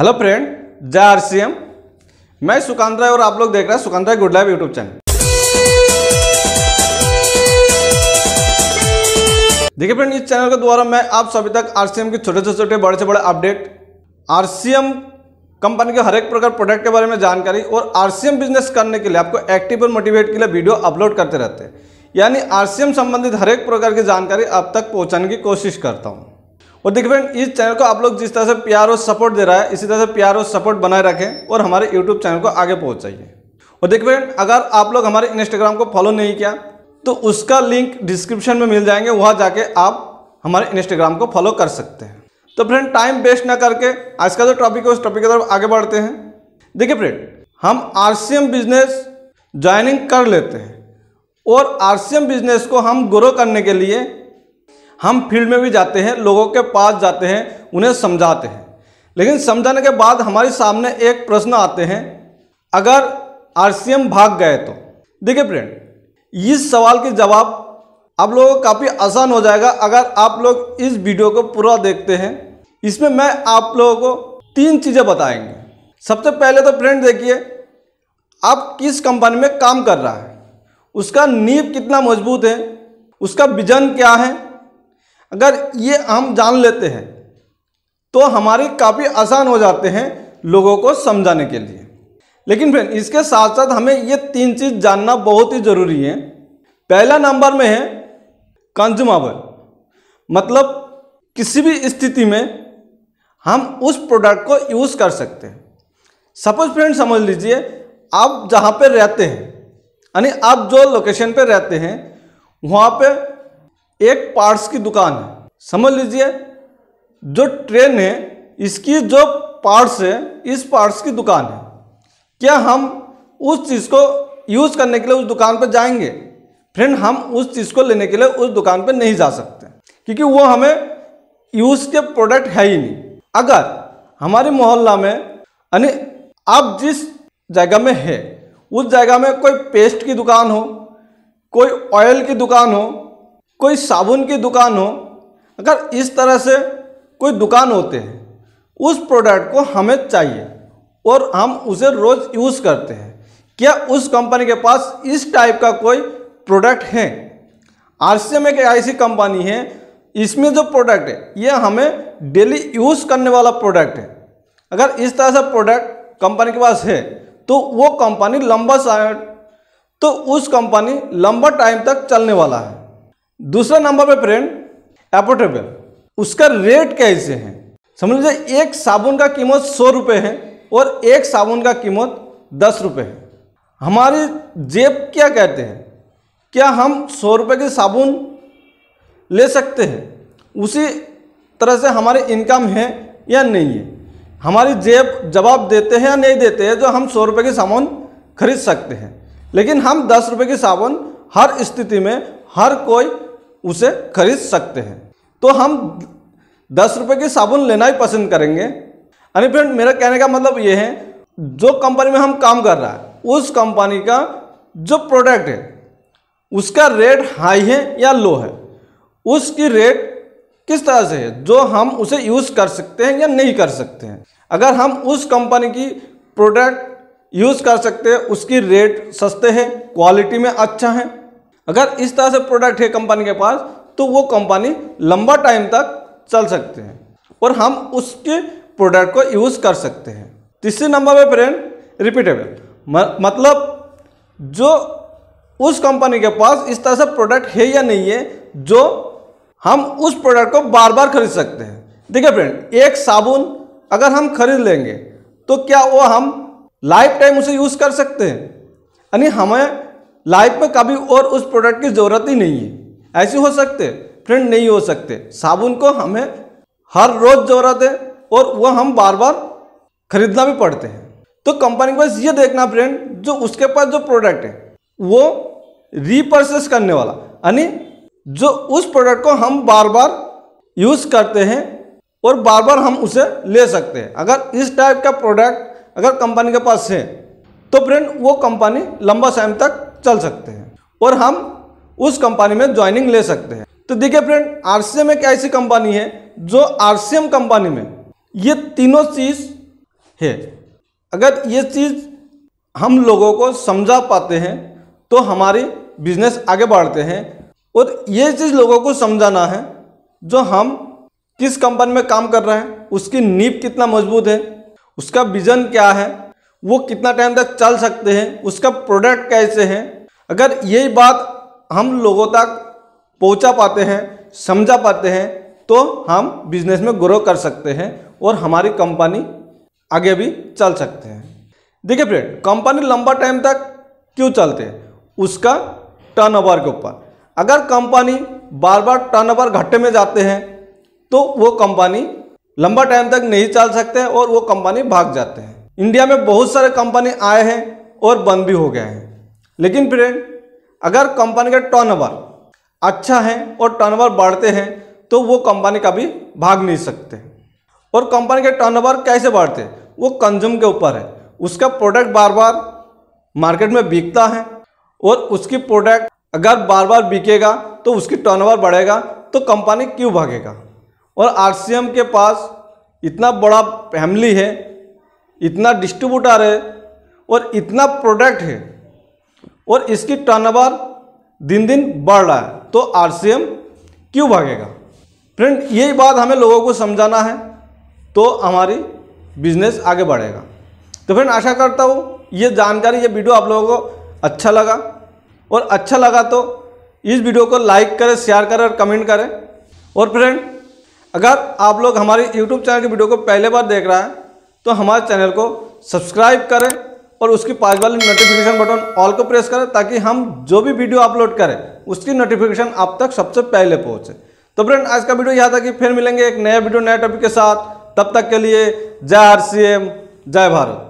Hello friend, जय RCM. मैं सुकांत राय और आप लोग देख रहे हैं सुकांत राय गुड लाइफ यूट्यूब चैनल। देखिए फ्रेंड, इस चैनल के द्वारा मैं आप सभी तक आरसीएम के छोटे से छोटे बड़े से बड़े अपडेट, आरसीएम कंपनी के हर एक प्रकार प्रोडक्ट के बारे में जानकारी और आरसीएम बिजनेस करने के लिए आपको एक्टिव और मोटिवेट के लिए वीडियो अपलोड करते रहते हैं। यानी आरसीएम संबंधित हर एक प्रकार की जानकारी आप तक पहुंचाने की कोशिश करता हूं। और देखिए फ्रेंड, इस चैनल को आप लोग जिस तरह से प्यार और सपोर्ट दे रहा है, इसी तरह से प्यार और सपोर्ट बनाए रखें और हमारे यूट्यूब चैनल को आगे पहुंचाइए। और देखिए फ्रेंड, अगर आप लोग हमारे इंस्टाग्राम को फॉलो नहीं किया तो उसका लिंक डिस्क्रिप्शन में मिल जाएंगे, वहाँ जाके आप हमारे इंस्टाग्राम को फॉलो कर सकते हैं। तो फ्रेंड, टाइम वेस्ट ना करके आज का जो टॉपिक है उस टॉपिक की तरफ आगे बढ़ते हैं। देखिए फ्रेंड, हम आरसीएम बिजनेस ज्वाइनिंग कर लेते हैं और आरसीएम बिजनेस को हम ग्रो करने के लिए हम फील्ड में भी जाते हैं, लोगों के पास जाते हैं, उन्हें समझाते हैं। लेकिन समझाने के बाद हमारे सामने एक प्रश्न आते हैं, अगर आरसीएम भाग गए तो। देखिए फ्रेंड, इस सवाल के जवाब आप लोगों को काफ़ी आसान हो जाएगा अगर आप लोग इस वीडियो को पूरा देखते हैं। इसमें मैं आप लोगों को 3 चीज़ें बताएंगे। सबसे पहले तो फ्रेंड देखिए, आप किस कंपनी में काम कर रहा है, उसका नींव कितना मजबूत है, उसका विजन क्या है। अगर ये हम जान लेते हैं तो हमारी काफ़ी आसान हो जाते हैं लोगों को समझाने के लिए। लेकिन फ्रेंड, इसके साथ साथ हमें ये 3 चीज़ जानना बहुत ही ज़रूरी है। पहला नंबर में है कंज्यूमेबल, मतलब किसी भी स्थिति में हम उस प्रोडक्ट को यूज़ कर सकते हैं। सपोज फ्रेंड, समझ लीजिए आप जहाँ पे रहते हैं, यानी आप जो लोकेशन पे रहते हैं वहाँ पे एक पार्ट्स की दुकान है। समझ लीजिए जो ट्रेन है इसकी जो पार्ट्स है, इस पार्ट्स की दुकान है। क्या हम उस चीज़ को यूज़ करने के लिए उस दुकान पर जाएंगे? फ्रेंड, हम उस चीज़ को लेने के लिए उस दुकान पर नहीं जा सकते क्योंकि वो हमें यूज़ के प्रोडक्ट है ही नहीं। अगर हमारे मोहल्ला में, यानी आप जिस जगह में है उस जगह में कोई पेस्ट की दुकान हो, कोई ऑयल की दुकान हो, कोई साबुन की दुकान हो, अगर इस तरह से कोई दुकान होते हैं, उस प्रोडक्ट को हमें चाहिए और हम उसे रोज़ यूज़ करते हैं। क्या उस कंपनी के पास इस टाइप का कोई प्रोडक्ट है? आरसीएम एक ऐसी कंपनी है, इसमें जो प्रोडक्ट है ये हमें डेली यूज़ करने वाला प्रोडक्ट है। अगर इस तरह से प्रोडक्ट कंपनी के पास है तो वो कंपनी उस कंपनी लंबा टाइम तक चलने वाला है। दूसरा नंबर पे फ्रेंड, एफोर्डेबल, उसका रेट कैसे है? समझ लीजिए एक साबुन का कीमत 100 रुपये है और एक साबुन का कीमत 10 रुपये है। हमारी जेब क्या कहते हैं, क्या हम 100 रुपये की साबुन ले सकते हैं? उसी तरह से हमारी इनकम है या नहीं है? हमारी जेब जवाब देते हैं या नहीं देते हैं जो हम 100 रुपये की साबुन खरीद सकते हैं। लेकिन हम 10 रुपये की साबुन हर स्थिति में हर कोई उसे खरीद सकते हैं, तो हम 10 रुपये की साबुन लेना ही पसंद करेंगे। यानी फ्रेंड, मेरा कहने का मतलब ये है, जो कंपनी में हम काम कर रहा है उस कंपनी का जो प्रोडक्ट है उसका रेट हाई है या लो है, उसकी रेट किस तरह से है जो हम उसे यूज़ कर सकते हैं या नहीं कर सकते हैं। अगर हम उस कंपनी की प्रोडक्ट यूज़ कर सकते हैं, उसकी रेट सस्ते हैं, क्वालिटी में अच्छा है, अगर इस तरह से प्रोडक्ट है कंपनी के पास तो वो कंपनी लंबा टाइम तक चल सकते हैं और हम उसके प्रोडक्ट को यूज़ कर सकते हैं। तीसरे नंबर पे फ्रेंड, रिपीटेबल, मतलब जो उस कंपनी के पास इस तरह से प्रोडक्ट है या नहीं है जो हम उस प्रोडक्ट को बार बार खरीद सकते हैं। देखिए फ्रेंड, एक साबुन अगर हम खरीद लेंगे तो क्या वो हम लाइफ टाइम उसे यूज़ कर सकते हैं? यानी हमें लाइफ में कभी और उस प्रोडक्ट की ज़रूरत ही नहीं है, ऐसे हो सकते? फ्रेंड, नहीं हो सकते। साबुन को हमें हर रोज़ ज़रूरत है और वह हम बार बार खरीदना भी पड़ते हैं। तो कंपनी को बस ये देखना फ्रेंड, जो उसके पास जो प्रोडक्ट है वो रीपर्चेस करने वाला, यानी जो उस प्रोडक्ट को हम बार बार यूज़ करते हैं और बार बार हम उसे ले सकते हैं। अगर इस टाइप का प्रोडक्ट अगर कंपनी के पास है तो फ्रेंड वो कंपनी लंबा टाइम तक चल सकते हैं और हम उस कंपनी में ज्वाइनिंग ले सकते हैं। तो देखिए फ्रेंड, आरसीएम एक ऐसी कंपनी है जो आरसीएम कंपनी में ये तीनों चीज़ है। अगर ये चीज़ हम लोगों को समझा पाते हैं तो हमारी बिजनेस आगे बढ़ते हैं। और ये चीज़ लोगों को समझाना है जो हम किस कंपनी में काम कर रहे हैं, उसकी नींव कितना मजबूत है, उसका विजन क्या है, वो कितना टाइम तक चल सकते हैं, उसका प्रोडक्ट कैसे है। अगर यही बात हम लोगों तक पहुंचा पाते हैं, समझा पाते हैं, तो हम बिजनेस में ग्रो कर सकते हैं और हमारी कंपनी आगे भी चल सकते हैं। देखिए फ्रेंड, कंपनी लंबा टाइम तक क्यों चलते हैं, उसका टर्नओवर के ऊपर। अगर कंपनी बार बार टर्नओवर घाटे में जाते हैं तो वो कंपनी लंबा टाइम तक नहीं चल सकते और वो कंपनी भाग जाते हैं। इंडिया में बहुत सारे कंपनी आए हैं और बंद भी हो गए हैं। लेकिन फ्रेंड, अगर कंपनी का टर्नओवर अच्छा है और टर्नओवर बढ़ते हैं तो वो कंपनी कभी भाग नहीं सकते। और कंपनी के टर्नओवर कैसे बढ़ते हैं, वो कंज्यूम के ऊपर है। उसका प्रोडक्ट बार बार मार्केट में बिकता है और उसकी प्रोडक्ट अगर बार बार बिकेगा तो उसकी टर्नओवर बढ़ेगा, तो कंपनी क्यों भागेगा। और आरसीएम के पास इतना बड़ा फैमिली है, इतना डिस्ट्रीब्यूटर है और इतना प्रोडक्ट है और इसकी टर्नओवर दिन दिन बढ़ रहा है, तो आरसीएम क्यों भागेगा। फ्रेंड, यही बात हमें लोगों को समझाना है तो हमारी बिजनेस आगे बढ़ेगा। तो फ्रेंड, आशा करता हूँ ये जानकारी, ये वीडियो आप लोगों को अच्छा लगा। और अच्छा लगा तो इस वीडियो को लाइक करें, शेयर करें और कमेंट करें। और फ्रेंड, अगर आप लोग हमारे YouTube चैनल की वीडियो को पहले बार देख रहा है तो हमारे चैनल को सब्सक्राइब करें और उसकी पास वाली नोटिफिकेशन बटन ऑल को प्रेस करें, ताकि हम जो भी वीडियो अपलोड करें उसकी नोटिफिकेशन आप तक सबसे पहले पहुंचे। तो फ्रेंड, आज का वीडियो यहाँ तक कि फिर मिलेंगे एक नया वीडियो नए टॉपिक के साथ। तब तक के लिए जय आरसीएम, जय भारत।